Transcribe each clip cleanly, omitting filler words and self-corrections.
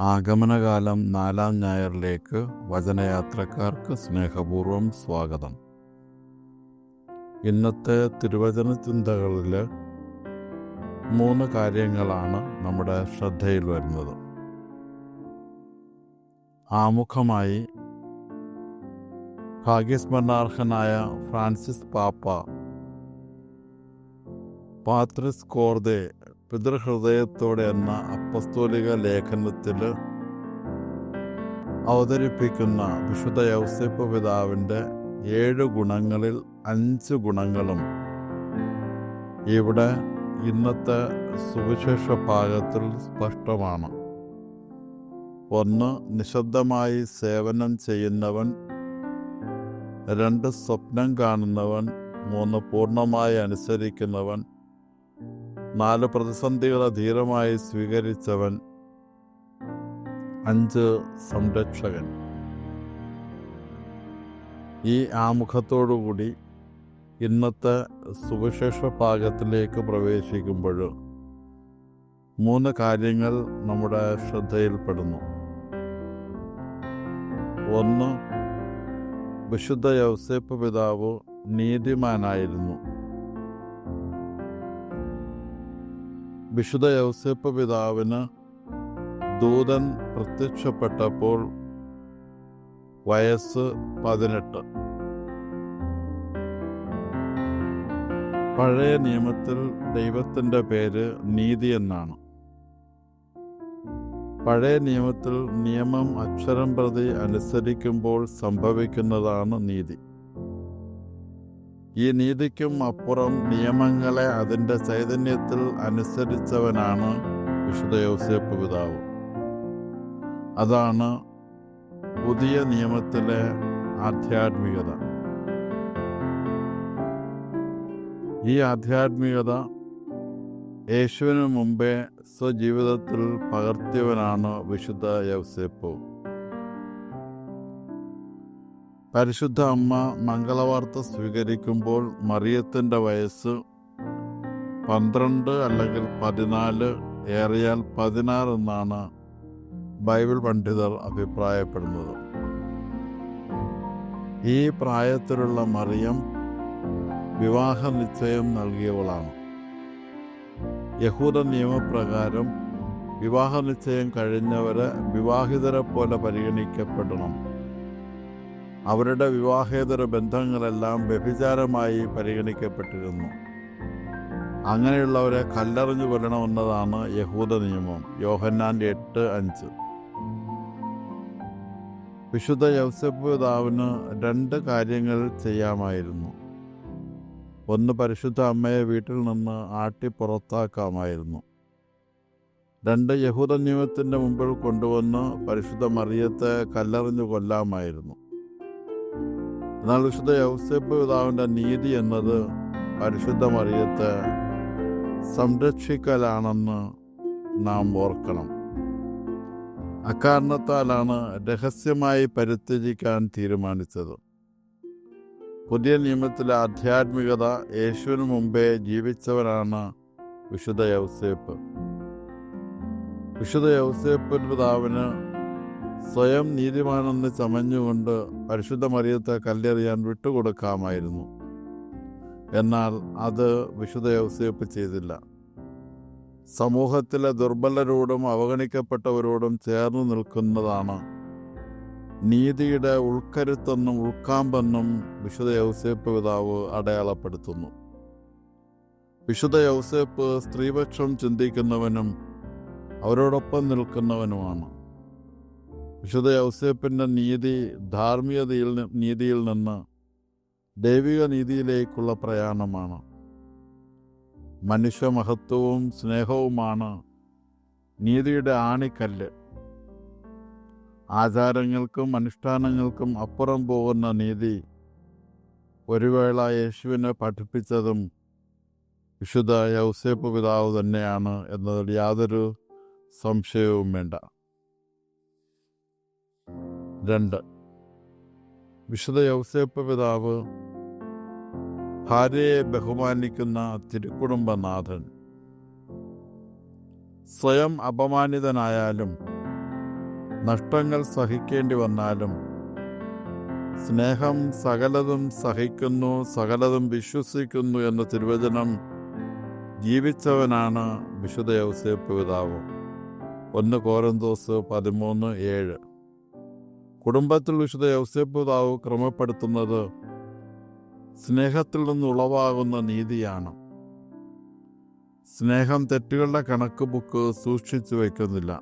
ആഗമനകാലം 4-ാം ഞായറിലേക്ക് വചനയാത്രക്കാർക്ക് സ്നേഹപൂർവ്വം സ്വാഗതം. ഇന്നത്തെ തിരുവചന ചിന്തകളിൽ 3 കാര്യങ്ങളാണ് നമ്മുടെ ശ്രദ്ധയിൽ വരുന്നത്. ആമുഖമായി ഭാഗ്യസ്മരണാർഹനായ ഫ്രാൻസിസ് പാപ്പ പാത്രിസ് കോർദെ പിതൃഹൃദയത്തോടെ എന്ന അപ്പസ്തോലിക ലേഖനത്തിൽ അവതരിപ്പിക്കുന്ന വിശുദ്ധ യൗസേപ്പ് പിതാവിൻ്റെ 7 ഗുണങ്ങളിൽ 5 ഗുണങ്ങളും ഇവിടെ ഇന്നത്തെ സുവിശേഷ ഭാഗത്തിൽ സ്പഷ്ടമാണ്. 1. നിശബ്ദമായി സേവനം ചെയ്യുന്നവൻ. 2. സ്വപ്നം കാണുന്നവൻ. 3. പൂർണ്ണമായി അനുസരിക്കുന്നവൻ. 4. പ്രതിസന്ധികളെ ധീരമായി സ്വീകരിച്ചവൻ. 5. സംരക്ഷകൻ. ഈ ആമുഖത്തോടുകൂടി ഇന്നത്തെ സുവിശേഷ ഭാഗത്തിലേക്ക് പ്രവേശിക്കുമ്പോൾ 3 കാര്യങ്ങൾ നമ്മുടെ ശ്രദ്ധയിൽപ്പെടുന്നു. 1. വിശുദ്ധ യൗസേപ്പ് പിതാവ് നീതിമാനായിരുന്നു. വിശുദ്ധ യൗസേപ്പ് പിതാവിന് ദൂതൻ പ്രത്യക്ഷപ്പെട്ടപ്പോൾ വയസ്സ് 18. പഴയ നിയമത്തിൽ ദൈവത്തിൻ്റെ പേര് നീതി എന്നാണ്. പഴയ നിയമത്തിൽ നിയമം അക്ഷരം പ്രതി അനുസരിക്കുമ്പോൾ സംഭവിക്കുന്നതാണ് നീതി. ഈ നീതിക്കും അപ്പുറം നിയമങ്ങളെ അതിൻ്റെ ചൈതന്യത്തിൽ അനുസരിച്ചവനാണ് വിശുദ്ധ യൗസേപ്പ് പിതാവ്. അതാണ് പുതിയ നിയമത്തിലെ ആധ്യാത്മികത. ഈ ആധ്യാത്മികത യേശുവിന് മുമ്പേ സ്വജീവിതത്തിൽ പകർത്തിയവനാണ് വിശുദ്ധ യൗസേപ്പ്. പരിശുദ്ധ അമ്മ മംഗളവാർത്ത സ്വീകരിക്കുമ്പോൾ മറിയത്തിൻ്റെ വയസ്സ് 12 അല്ലെങ്കിൽ 14, ഏറിയാൽ 16 എന്നാണ് ബൈബിൾ പണ്ഡിതർ അഭിപ്രായപ്പെടുന്നത്. ഈ പ്രായത്തിലുള്ള മറിയം വിവാഹ നിശ്ചയം നൽകിയവളാണ്. യഹൂദ നിയമപ്രകാരം വിവാഹ നിശ്ചയം കഴിഞ്ഞവരെ വിവാഹിതരെ പോലെ പരിഗണിക്കപ്പെടണം. അവരുടെ വിവാഹേതര ബന്ധങ്ങളെല്ലാം വ്യഭിചാരമായി പരിഗണിക്കപ്പെട്ടിരുന്നു. അങ്ങനെയുള്ളവരെ കല്ലെറിഞ്ഞു കൊല്ലണമെന്നതാണ് യഹൂദ നിയമം. യോഹന്നാൻ 8:5. വിശുദ്ധ യൗസേപ്പ് പിതാവിന് 2 കാര്യങ്ങൾ ചെയ്യാമായിരുന്നു. 1. പരിശുദ്ധ അമ്മയെ വീട്ടിൽ നിന്ന് ആട്ടി പുറത്താക്കാമായിരുന്നു. 2. യഹൂദ നിയമത്തിൻ്റെ മുമ്പിൽ കൊണ്ടുവന്ന് പരിശുദ്ധ മറിയത്തെ കല്ലെറിഞ്ഞു കൊല്ലാമായിരുന്നു. എന്നാൽ വിശുദ്ധ യൗസേപ്പ് പിതാവിൻ്റെ നീതി എന്നത് പരിശുദ്ധ മറിയത്തെ സംരക്ഷിക്കലാണെന്ന് നാം ഓർക്കണം. അക്കാരണത്താലാണ് രഹസ്യമായി പരിത്യജിക്കാൻ തീരുമാനിച്ചത്. പുതിയ നിയമത്തിലെ ആധ്യാത്മികത യേശുവിന് മുമ്പേ ജീവിച്ചവരാണ് വിശുദ്ധ യൗസേപ്പ്. വിശുദ്ധ യൗസേപ്പ് പിതാവിന് സ്വയം നീതിമാനെന്ന് ചമഞ്ഞുകൊണ്ട് പരിശുദ്ധ മറിയത്തെ കല്ലെറിയാൻ വിട്ടുകൊടുക്കാമായിരുന്നു. എന്നാൽ അത് വിശുദ്ധ യൗസേപ്പ് ചെയ്തില്ല. സമൂഹത്തിലെ ദുർബലരോടും അവഗണിക്കപ്പെട്ടവരോടും ചേർന്ന് നിൽക്കുന്നതാണ് നീതിയുടെ ഉൾക്കരുത്തെന്നും ഉൾക്കാമ്പെന്നും വിശുദ്ധ യൗസേപ്പ് പിതാവ് അടയാളപ്പെടുത്തുന്നു. വിശുദ്ധ യൗസേപ്പ് സ്ത്രീപക്ഷം ചിന്തിക്കുന്നവനും അവരോടൊപ്പം നിൽക്കുന്നവനുമാണ്. വിശുദ്ധ യൗസേപ്പിൻ്റെ നീതി നീതിയിൽ നിന്ന് ദൈവിക നീതിയിലേക്കുള്ള പ്രയാണമാണ്. മനുഷ്യമഹത്വവും സ്നേഹവുമാണ് നീതിയുടെ ആണിക്കല്ല്. ആചാരങ്ങൾക്കും അനുഷ്ഠാനങ്ങൾക്കും അപ്പുറം പോകുന്ന നീതി ഒരു വേള യേശുവിനെ പഠിപ്പിച്ചതും വിശുദ്ധ യൗസേപ്പ് പിതാവ് തന്നെയാണ് എന്നതിൽ യാതൊരു സംശയവും വേണ്ട. 2. വിശുദ്ധ യൗസേപ്പ് പിതാവ് ഭാര്യയെ ബഹുമാനിക്കുന്ന തിരുക്കുടുംബനാഥൻ. സ്വയം അപമാനിതനായാലും നഷ്ടങ്ങൾ സഹിക്കേണ്ടി വന്നാലും സ്നേഹം സകലതും സഹിക്കുന്നു, സകലതും വിശ്വസിക്കുന്നു എന്ന തിരുവചനം ജീവിച്ചവനാണ് വിശുദ്ധ യൗസേപ്പ് പിതാവ്. 1 കോരിന്തോസ് 13:7. കുടുംബത്തിൽ വിശുദ്ധ യൗസേപ്പ് പിതാവ് ക്രമപ്പെടുത്തുന്നത് സ്നേഹത്തിൽ നിന്നുളവാകുന്ന നീതിയാണ്. സ്നേഹം തെറ്റുകളുടെ കണക്ക് ബുക്ക് സൂക്ഷിച്ചു വയ്ക്കുന്നില്ല.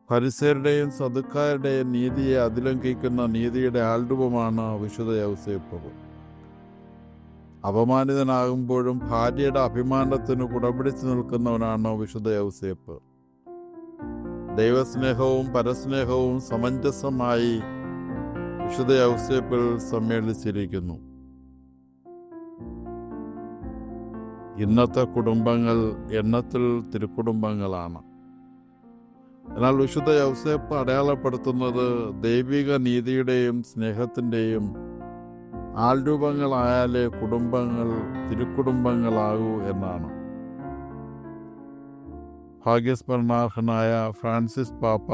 ഫരിസേയരുടെയും സദുക്കാരുടെയും നീതിയെ അതിലംഘിക്കുന്ന നീതിയുടെ ആൾരൂപമാണ് വിശുദ്ധ യൗസേപ്പ്. അപമാനിതനാകുമ്പോഴും ഭാര്യയുടെ അഭിമാനത്തിന് കുടപിടിച്ചു നിൽക്കുന്നവനാണ് വിശുദ്ധ യൗസേപ്പ്. ദൈവസ്നേഹവും പരസ്നേഹവും സമഞ്ജസമായി വിശുദ്ധ യൗസേപ്പിൽ സമ്മേളിച്ചിരിക്കുന്നു. ഇന്നത്തെ കുടുംബങ്ങൾ എണ്ണത്തിൽ തിരുക്കുടുംബങ്ങളാണ്. എന്നാൽ വിശുദ്ധ യൗസേപ്പ് അടയാളപ്പെടുത്തുന്നത് ദൈവിക നീതിയുടെയും സ്നേഹത്തിൻ്റെയും ആൾരൂപങ്ങളായാലേ കുടുംബങ്ങൾ തിരുക്കുടുംബങ്ങളാകൂ എന്നാണ്. ഭാഗ്യസ്മരണാർഹനായ ഫ്രാൻസിസ് പാപ്പ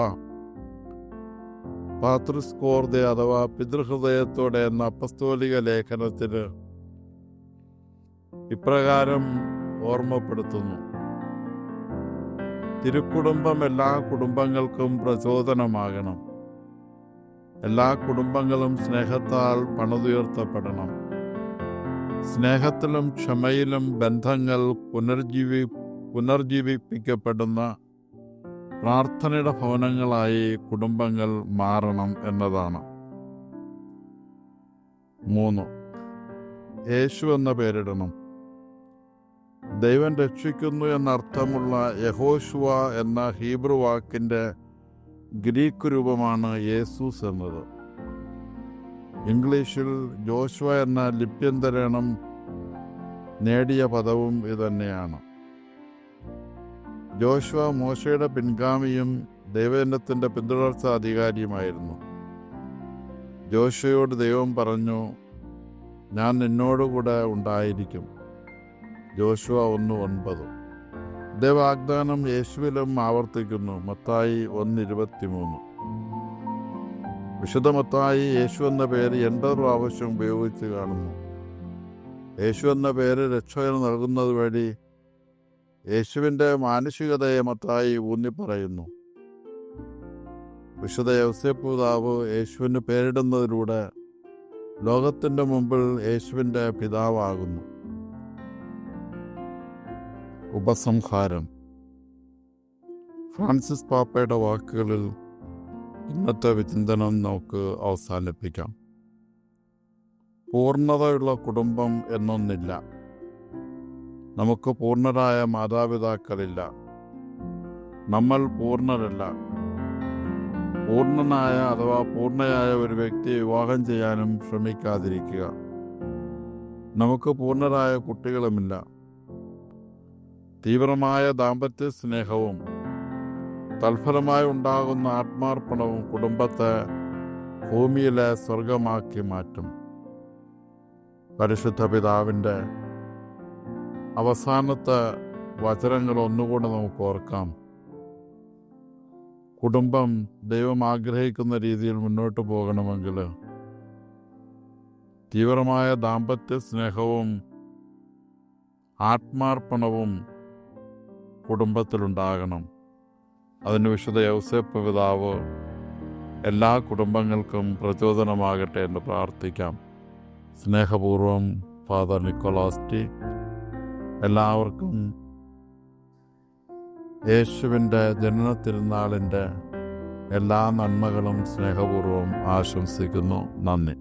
പാത്രിസ് കോർദെ അഥവാ പിതൃഹൃദയത്തോടെ എന്ന അപ്പസ്തോലിക ലേഖനത്തിന് ഇപ്രകാരം ഓർമ്മപ്പെടുത്തുന്നു: തിരുക്കുടുംബം എല്ലാ കുടുംബങ്ങൾക്കും പ്രചോദനമാകണം. എല്ലാ കുടുംബങ്ങളും സ്നേഹത്താൽ പണിതുയർത്തപ്പെടണം. സ്നേഹത്തിലും ക്ഷമയിലും ബന്ധങ്ങൾ പുനർജീവിപ്പിക്കപ്പെടുന്ന പ്രാർത്ഥനയുടെ ഭവനങ്ങളായി കുടുംബങ്ങൾ മാറണം എന്നതാണ്. 3. യേശു എന്ന പേരിടണം. ദൈവം രക്ഷിക്കുന്നു എന്നർത്ഥമുള്ള യഹോശുവ എന്ന ഹീബ്രു വാക്കിൻ്റെ ഗ്രീക്ക് രൂപമാണ് യേസൂസ് എന്നത്. ഇംഗ്ലീഷിൽ ജോഷുവ എന്ന ലിപ്യന്തരണം നേടിയ പദവും ഇതുതന്നെയാണ്. ജോഷുവ മോശയുടെ പിൻഗാമിയും ദൈവജനത്തിൻ്റെ പിന്തുടർച്ച അധികാരിയുമായിരുന്നു. ജോഷുവയോട് ദൈവം പറഞ്ഞു, ഞാൻ നിന്നോടുകൂടെ ഉണ്ടായിരിക്കും. ജോഷുവ 1:9. ഇതേ വാഗ്ദാനം യേശുവിലും ആവർത്തിക്കുന്നു. മത്തായി 1:23. വിശുദ്ധ മത്തായി യേശു എന്ന പേര് 80 പ്രാവശ്യം ഉപയോഗിച്ച് കാണുന്നു. യേശു എന്ന പേര് രക്ഷകന് നൽകുന്നത് വഴി യേശുവിൻ്റെ മാനുഷികതയെ മത്തായി ഊന്നിപ്പറയുന്നു. വിശുദ്ധ യൗസേപ്പ് പിതാവ് യേശുവിന് പേരിടുന്നതിലൂടെ ലോകത്തിൻ്റെ മുമ്പിൽ യേശുവിൻ്റെ പിതാവാകുന്നു. ഉപസംഹാരം. ഫ്രാൻസിസ് പാപ്പയുടെ വാക്കുകളിൽ ഇന്നത്തെ വിചിന്തനം നമുക്ക് അവസാനിപ്പിക്കാം. പൂർണ്ണതയുള്ള കുടുംബം എന്നൊന്നില്ല. നമുക്ക് പൂർണ്ണരായ മാതാപിതാക്കളില്ല. നമ്മൾ പൂർണ്ണരല്ല. പൂർണ്ണനായ അഥവാ പൂർണ്ണയായ ഒരു വ്യക്തിയെ വിവാഹം ചെയ്യാനും ശ്രമിക്കാതിരിക്കുക. നമുക്ക് പൂർണ്ണരായ കുട്ടികളുമില്ല. തീവ്രമായ ദാമ്പത്യ സ്നേഹവും തൽഫലമായി ഉണ്ടാകുന്ന ആത്മാർപ്പണവും കുടുംബത്തെ ഭൂമിയിലെ സ്വർഗമാക്കി മാറ്റും. പരിശുദ്ധ പിതാവിൻ്റെ അവസാനത്തെ വചനങ്ങൾ ഒന്നുകൂടെ നമുക്ക് ഓർക്കാം. കുടുംബം ദൈവം ആഗ്രഹിക്കുന്ന രീതിയിൽ മുന്നോട്ട് പോകണമെങ്കിൽ തീവ്രമായ ദാമ്പത്യ സ്നേഹവും ആത്മാർപ്പണവും കുടുംബത്തിലുണ്ടാകണം. അതിന് വിശുദ്ധ യൗസേപ്പ് പിതാവ് എല്ലാ കുടുംബങ്ങൾക്കും പ്രചോദനമാകട്ടെ എന്ന് പ്രാർത്ഥിക്കാം. സ്നേഹപൂർവം ഫാദർ നിക്കോളാസ് ടി. എല്ലാവർക്കും യേശുവിൻ്റെ ജനനത്തിരുന്നാളിൻ്റെ എല്ലാ നന്മകളും സ്നേഹപൂർവം ആശംസിക്കുന്നു. നന്ദി.